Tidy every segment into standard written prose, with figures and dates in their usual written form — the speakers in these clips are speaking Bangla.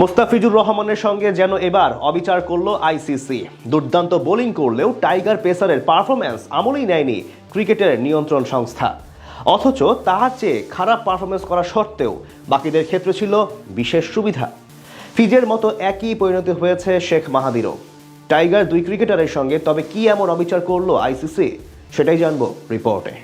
মুস্তাফিজুর রহমানের সঙ্গে যেন এবার অবিচার করলো আইসিসি। দুর্দান্ত বোলিং করলেও টাইগার পেসারের পারফরম্যান্স আমলেই নেয়নি ক্রিকেটের নিয়ন্ত্রণ সংস্থা। অথচ তার চেয়ে খারাপ পারফরম্যান্স করা সত্ত্বেও বাকিদের ক্ষেত্রে ছিল বিশেষ সুবিধা। ফিজের মতো একই পরিণতি হয়েছে শেখ মাহাদিরও। টাইগার দুই ক্রিকেটারের সঙ্গে তবে কি এমন অবিচার করলো আইসিসি, সেটাই জানবো রিপোর্টে।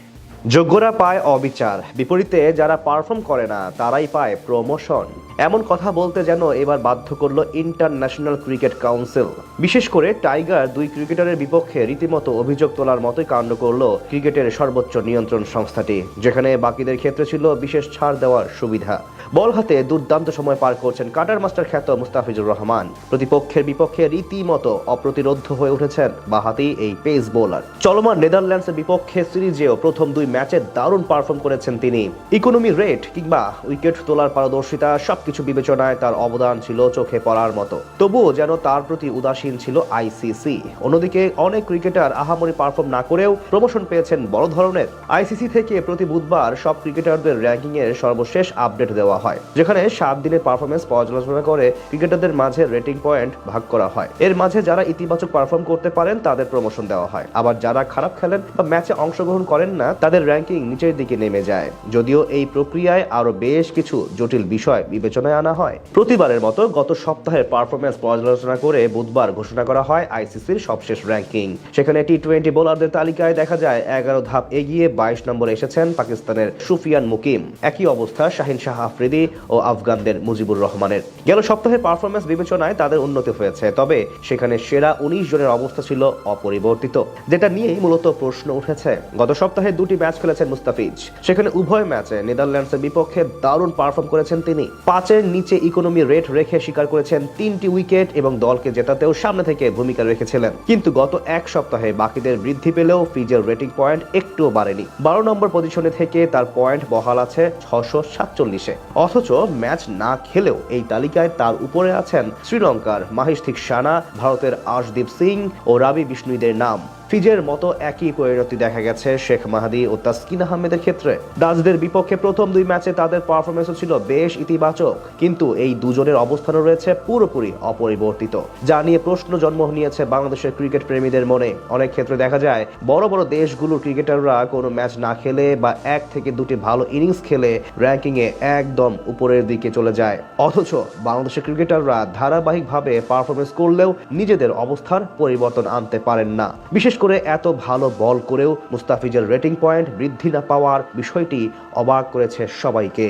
যোগ্যরা পায় অবিচার, বিপরীতে যারা পারফর্ম করে না তারাই পায় প্রমোশন। এমন কথা বলতে যেন এবার বাধ্য করলো ইন্টারন্যাশনাল ক্রিকেট কাউন্সিল। বিশেষ করে টাইগার দুই ক্রিকেটারের বিপক্ষে রীতিমতো অভিযোগ তোলার মতোই কাণ্ড করলো ক্রিকেটের সর্বোচ্চ নিয়ন্ত্রণ সংস্থাটি, যেখানে বাকিদের ক্ষেত্রে ছিল বিশেষ ছাড় দেওয়ার সুবিধা। বল হাতে দুর্দান্ত সময় পার করছেন কাটার মাস্টার খ্যাত মুস্তাফিজুর রহমান। প্রতিপক্ষের বিপক্ষে রীতিমতো অপ্রতিরোধ্য হয়ে উঠেছেন বাঁহাতি এই পেস বোলার। চলমান নেদারল্যান্ডসের বিপক্ষে সিরিজেও প্রথম দুই ম্যাচে দারুণ পারফর্ম করেছেন তিনি। ইকোনমি রেট কিংবা উইকেট তোলার পারদর্শিতা সবকিছু বিবেচনায় তার অবদান ছিল চোখে পড়ার মতো। তবুও যেন তার প্রতি উদাসীন ছিল আইসিসি। অন্যদিকে অনেক ক্রিকেটার আহামরি পারফর্ম না করেও প্রমোশন পেয়েছেন বড় ধরনের। আইসিসি থেকে প্রতি বুধবার সব ক্রিকেটারদের র্যাঙ্কিং এর সর্বশেষ আপডেট দেওয়া হয়, যেখানে 7 দিনের পারফরমেন্স পর্যালোচনা করে ক্রিকেটারদের মাঝে রেটিং পয়েন্ট ভাগ করা হয়। এর মাঝে যারা ইতিবাচক পারফর্ম করতে পারেন তাদের প্রমোশন দেওয়া হয়, আবার যারা খারাপ খেলেন বা ম্যাচে অংশগ্রহণ করেন না তাদের র্যাঙ্কিং নিচের দিকে নেমে যায়। যদিও এই প্রক্রিয়ায় আরো বেশ কিছু জটিল বিষয় বিবেচনায় আনা হয়। প্রতিবারের মতো গত সপ্তাহের পারফরমেন্স পর্যালোচনা করে বুধবার ঘোষণা করা হয় আইসিসির সবশেষ র্যাঙ্কিং। সেখানে টি-20 বোলারদের তালিকায় দেখা যায় 11 ধাপ এগিয়ে 22 নম্বরে এসেছেন পাকিস্তানের সুফিয়ান মুকিম। একই অবস্থা শাহিন শাহ আফ্রিদি ও আফগানদের মুজিবুর রহমানের। গেল সপ্তাহে পারফরমেন্স বিবেচনায় তাদের উন্নতি হয়েছে, তবে সেখানে সেরা 19 জনের অবস্থা ছিল অপরিবর্তিত, যেটা নিয়েই মূলত প্রশ্ন উঠেছে। গত সপ্তাহে 2টি ম্যাচ খেলেছেন মুস্তাফিজ, সেখানে উভয় ম্যাচে নেদারল্যান্ডসের বিপক্ষে দারুণ পারফর্ম করেছেন তিনি। 5-এর নিচে ইকোনমি রেট রেখে শিকার করেছেন 3টি উইকেট এবং দলকে জেতাতেও সামনে থেকে ভূমিকা রেখেছিলেন। কিন্তু গত এক সপ্তাহে বাকিদের বৃদ্ধি পেলেও ফিজের রেটিং পয়েন্ট একটুও বাড়েনি। 12 নম্বর পজিশনে থেকে তার পয়েন্ট বহাল আছে 647-এ। অথচ ম্যাচ না খেলেও এই তালিকায় তার উপরে আছেন শ্রীলঙ্কার মাহিশ থিকসানা, ভারতের আশদীপ সিং ও রাবি বিষ্ণুইদের নাম। ফিজের মতো একই পরিণতি দেখা গেছে শেখ মাহাদি ও তাসকিন আহমেদের ক্ষেত্রে। ডাচদের বিপক্ষে প্রথম দুই ম্যাচে তাদের পারফরমেন্সও ছিল বেশ ইতিবাচক, কিন্তু এই দুজনের অবস্থানও রয়েছে পুরোপুরি অপরিবর্তিত, যা নিয়ে প্রশ্ন জন্ম নিয়েছে বাংলাদেশের ক্রিকেট প্রেমীদের মনে। অনেক ক্ষেত্রে দেখা যায় বড় বড় দেশগুলোর ক্রিকেটাররা কোনো ম্যাচ না খেলে বা 1 থেকে 2টি ভালো ইনিংস খেলে র্যাঙ্কিংয়ে একদম উপরের দিকে চলে যায়। অথচ বাংলাদেশের ক্রিকেটাররা ধারাবাহিকভাবে পারফরমেন্স করলেও নিজেদের অবস্থার পরিবর্তন আনতে পারেন না। বিশেষ করে এত ভালো বল করেও মুস্তাফিজের রেটিং পয়েন্ট বৃদ্ধি না পাওয়ার বিষয়টি অবাক করেছে সবাইকে।